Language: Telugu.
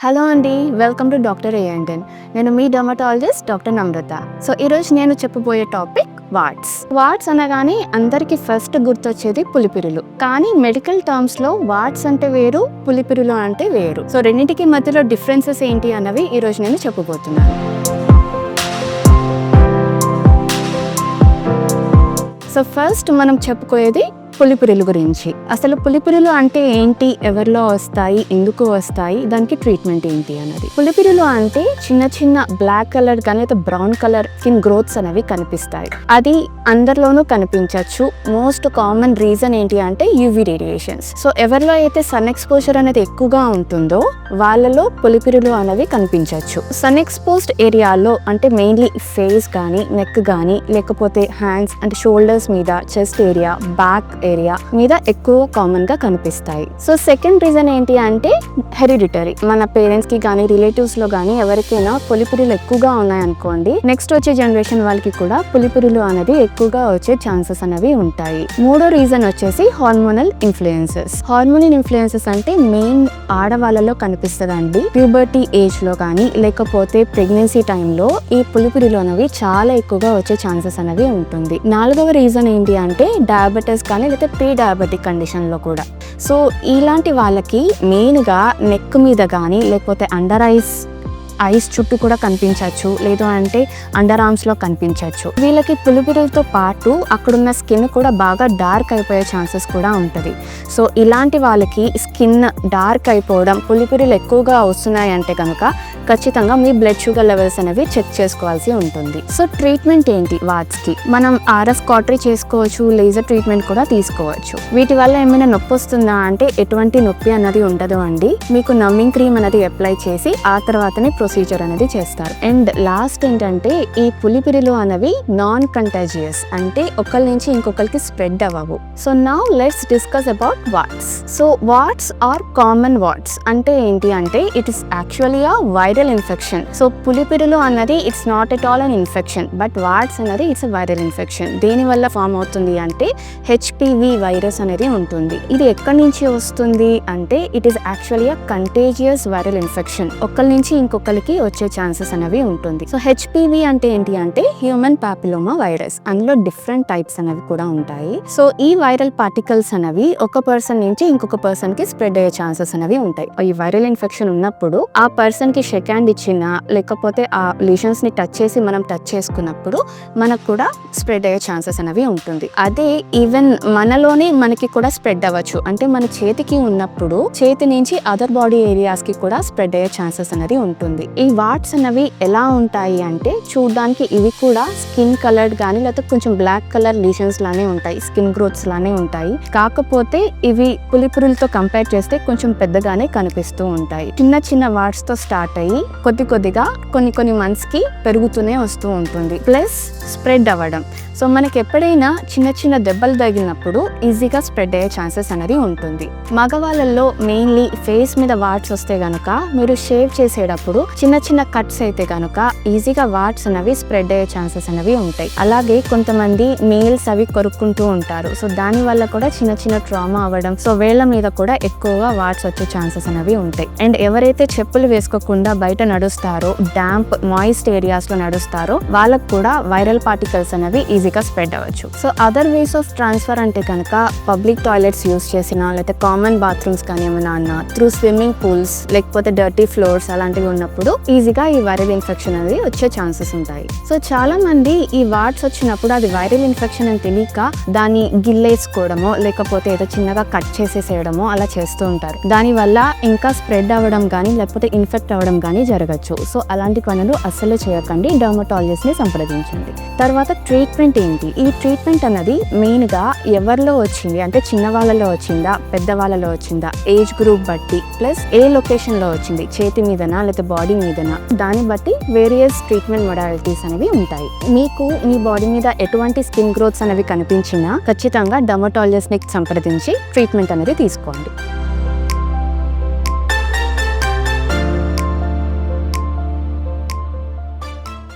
హలో అండి, వెల్కమ్ టు డాక్టర్ ఏఎండెన్. నేను మీ డర్మటాలజిస్ట్ డాక్టర్ నమ్రత. సో ఈరోజు నేను చెప్పబోయే టాపిక్ వాట్స్ అనగానే అందరికీ ఫస్ట్ గుర్తొచ్చేది పులిపిరులు. కానీ మెడికల్ టర్మ్స్లో వాట్స్ అంటే వేరు, పులిపిరులు అంటే వేరు. సో రెండింటికి మధ్యలో డిఫరెన్సెస్ ఏంటి అన్నవి ఈరోజు నేను చెప్పబోతున్నాను. సో ఫస్ట్ మనం చెప్పుకోయేది పులిపిరులు గురించి. అసలు పులిపిరులు అంటే ఏంటి, ఎవరిలో వస్తాయి, ఎందుకు వస్తాయి, దానికి ట్రీట్మెంట్ ఏంటి అన్నది. పులిపిరులు అంటే చిన్న చిన్న బ్లాక్ కలర్ కానీ లేదా బ్రౌన్ కలర్ స్కిన్ గ్రోత్స్ అనేవి కనిపిస్తాయి. అది అందరిలోనూ కనిపించవచ్చు. మోస్ట్ కామన్ రీజన్ ఏంటి అంటే యూవీ రేడియేషన్స్. సో ఎవరిలో అయితే సన్ ఎక్స్పోజర్ అనేది ఎక్కువగా ఉంటుందో వాళ్ళలో పులిపిరులు అనేవి కనిపించవచ్చు. సన్ ఎక్స్పోజ్డ్ ఏరియాలో అంటే మెయిన్లీ ఫేస్ కానీ, నెక్ కానీ, లేకపోతే హ్యాండ్స్ అంటే షోల్డర్స్ మీద, చెస్ట్ ఏరియా, బ్యాక్ ఏరియా మీద ఎక్కువ కామన్ గా కనిపిస్తాయి. సో సెకండ్ రీజన్ ఏంటి అంటే హెరిడిటరీ. మన పేరెంట్స్ కి కానీ, రిలేటివ్స్ లో కానీ ఎవరికైనా పులిపిరులు ఎక్కువగా ఉన్నాయనుకోండి, నెక్స్ట్ వచ్చే జనరేషన్ వాళ్ళకి కూడా పులిపిరులు అనేది ఎక్కువగా వచ్చే ఛాన్సెస్ అనేవి ఉంటాయి. మూడో రీజన్ వచ్చేసి హార్మోనల్ ఇన్ఫ్లుయెన్సెస్. హార్మోనల్ ఇన్ఫ్లుయెన్సెస్ అంటే మెయిన్ ఆడవాళ్ళలో కనిపిస్తుందండి. ప్యూబర్టీ ఏజ్ లో కానీ, లేకపోతే ప్రెగ్నెన్సీ టైంలో ఈ పులిపిరులు అనేవి చాలా ఎక్కువగా వచ్చే ఛాన్సెస్ అనేవి ఉంటుంది. నాలుగవ రీజన్ ఏంటి అంటే డయాబెటీస్ కానీ లేకపోతే ప్రీ డయాబెటిక్ కండిషన్ లో కూడా. సో ఇలాంటి వాళ్ళకి మెయిన్ గా నెక్ మీద కానీ, లేకపోతే అండర్ ఐస్ చుట్టూ కూడా కనిపించవచ్చు, లేదు అంటే అండర్ ఆర్మ్స్ లో కనిపించవచ్చు. వీళ్ళకి పులిపిరులతో పాటు అక్కడున్న స్కిన్ కూడా బాగా డార్క్ అయిపోయే ఛాన్సెస్ కూడా ఉంటుంది. సో ఇలాంటి వాళ్ళకి స్కిన్ డార్క్ అయిపోవడం, పులిపిరులు ఎక్కువగా వస్తున్నాయి అంటే కనుక ఖచ్చితంగా మీ బ్లడ్ షుగర్ లెవెల్స్ అనేవి చెక్ చేసుకోవాల్సి ఉంటుంది. సో ట్రీట్మెంట్ ఏంటి వాట్స్ కి? మనం ఆర్ఎఫ్ కాటరీ చేసుకోవచ్చు, లేజర్ ట్రీట్మెంట్ కూడా తీసుకోవచ్చు. వీటి వల్ల ఏమైనా నొప్పి వస్తుందా అంటే ఎటువంటి నొప్పి అన్నది ఉండదు అండి. మీకు నమ్మింగ్ క్రీమ్ అనేది అప్లై చేసి ఆ తర్వాతనే ప్రొసీజర్ అనేది చేస్తారు. అండ్ లాస్ట్ ఏంటంటే ఈ పులిపిరులు అనేవి నాన్ కంటాజియస్, అంటే ఒకరి నుంచి ఇంకొకరికి స్ప్రెడ్ అవ్వవు. So now let's discuss about warts. So warts are common warts అంటే ఏంటి అంటే it is actually a viral infection. So పులిపిరులు అన్నది it's not at all an infection, but warts అనేది ఇట్స్ వైరల్ ఇన్ఫెక్షన్. దేని వల్ల ఫామ్ అవుతుంది అంటే హెచ్పివి వైరస్ అనేది ఉంటుంది. ఇది ఎక్కడి నుంచి వస్తుంది అంటే it is actually a contagious viral infection. ఒకరి నుంచి ఇంకొకరికి వచ్చే ఛాన్సెస్ అనేవి ఉంటుంది. సో హెచ్పివి అంటే ఏంటి అంటే హ్యూమన్ పాపిలోమా వైరస్. అందులో డిఫరెంట్ టైప్స్ అనేవి కూడా ఉంటాయి. సో ఈ వైరల్ పార్టికల్స్ అనేవి ఒక పర్సన్ నుంచి ఇంకొక పర్సన్ కి స్ప్రెడ్ అయ్యే ఛాన్సెస్ అనేవి ఉంటాయి. ఈ వైరల్ ఇన్ఫెక్షన్ ఉన్నప్పుడు ఆ పర్సన్ కి షేక్ హ్యాండ్ ఇచ్చినా, లేకపోతే ఆ లీషన్స్ ని టచ్ చేసి మనం టచ్ చేసుకున్నప్పుడు మనకు కూడా స్ప్రెడ్ అయ్యే ఛాన్సెస్ అనేవి ఉంటుంది. అదే ఈవెన్ మనలోనే మనకి కూడా స్ప్రెడ్ అవ్వచ్చు. అంటే మన చేతికి ఉన్నప్పుడు చేతి నుంచి అదర్ బాడీ ఏరియాస్ కి కూడా స్ప్రెడ్ అయ్యే ఛాన్సెస్ అనేది ఉంటుంది. ఈ వాట్స్ అనేవి ఎలా ఉంటాయి అంటే చూడడానికి ఇవి కూడా స్కిన్ కలర్డ్ కానీ లేకపోతే కొంచెం బ్లాక్ కలర్ లీషన్స్ లానే ఉంటాయి, స్కిన్ గ్రోత్స్ లానే ఉంటాయి. కాకపోతే ఇవి పులిపిరులతో కంపేర్ చేస్తే కొంచెం పెద్దగానే కనిపిస్తూ ఉంటాయి. చిన్న చిన్న వాట్స్ తో స్టార్ట్ అయ్యి కొద్దిగా కొన్ని మంత్స్ కి పెరుగుతూనే వస్తూ ఉంటుంది. ప్లస్ స్ప్రెడ్ అవ్వడం. సో మనకి ఎప్పుడైనా చిన్న దెబ్బలు తగిలినప్పుడు ఈజీగా స్ప్రెడ్ అయ్యే ఛాన్సెస్ అనేది ఉంటుంది. మగవాళ్ళల్లో మెయిన్లీ ఫేస్ మీద వాట్స్ వస్తే గనుక మీరు షేవ్ చేసేటప్పుడు చిన్న కట్స్ అయితే గనుక ఈజీగా వాట్స్ అనేవి స్ప్రెడ్ అయ్యే ఛాన్సెస్ అనేవి ఉంటాయి. అలాగే కొంతమంది నెయిల్స్ అవి కొరుక్కుంటూ ఉంటారు. సో దాని వల్ల కూడా చిన్న ట్రామా అవ్వడం, సో వేళ్ల మీద కూడా ఎక్కువగా వాట్స్ వచ్చే ఛాన్సెస్ అనేవి ఉంటాయి. అండ్ ఎవరైతే చెప్పులు వేసుకోకుండా బయట నడుస్తారో, డాంప్ మాయిస్ట్ ఏరియాస్ లో నడుస్తారో వాళ్ళకు కూడా వైరల్ పార్టికల్స్ అనేవి ఈజీగా స్ప్రెడ్ అవ్వచ్చు. So other ways of transfer అంటే కనుక పబ్లిక్ టాయిలెట్స్ యూస్ చేసినా, లేకపోతే కామన్ బాత్రూమ్స్ కానీ ఏమైనా అన్నా, త్రూ స్విమ్మింగ్ పూల్స్, లేకపోతే డర్టీ ఫ్లోర్స్ అలాంటివి ఉన్నప్పుడు ఈజీగా ఈ వైరల్ ఇన్ఫెక్షన్ అనేది వచ్చే ఛాన్సెస్ ఉంటాయి. సో చాలా మంది ఈ వాట్స్ వచ్చినప్పుడు అది వైరల్ ఇన్ఫెక్షన్ అని తెలియక దాన్ని గిల్లేసుకోవడమో, లేకపోతే ఏదో చిన్నగా కట్ చేసేసేయడమో అలా చేస్తూ ఉంటారు. దాని వల్ల ఇంకా స్ప్రెడ్ అవ్వడం కానీ లేకపోతే ఇన్ఫెక్ట్ అవ్వడం కానీ జరగచ్చు. సో అలాంటి పనులు అస్సలు చేయకండి, డర్మటాలజిస్ట్ ని సంప్రదించండి. తర్వాత ట్రీట్మెంట్ ఏంటి? ఈ ట్రీట్మెంట్ అన్నది మెయిన్ గా ఎవరిలో వచ్చింది అంటే చిన్న వాళ్ళలో వచ్చిందా, పెద్ద వాళ్ళలో వచ్చిందా, ఏజ్ గ్రూప్ బట్టి, ప్లస్ ఏ లొకేషన్ లో వచ్చింది, చేతి మీదనా లేదా బాడీ మీదనా, దాన్ని బట్టి వేరియస్ ట్రీట్మెంట్ మొడాలిటీస్ అనేవి ఉంటాయి. మీకు మీ బాడీ మీద ఎటువంటి స్కిన్ గ్రోత్స్ అనేవి కనిపించినా ఖచ్చితంగా డర్మటాలజిస్ట్ ని సంప్రదించి ట్రీట్మెంట్ అనేది తీసుకోండి.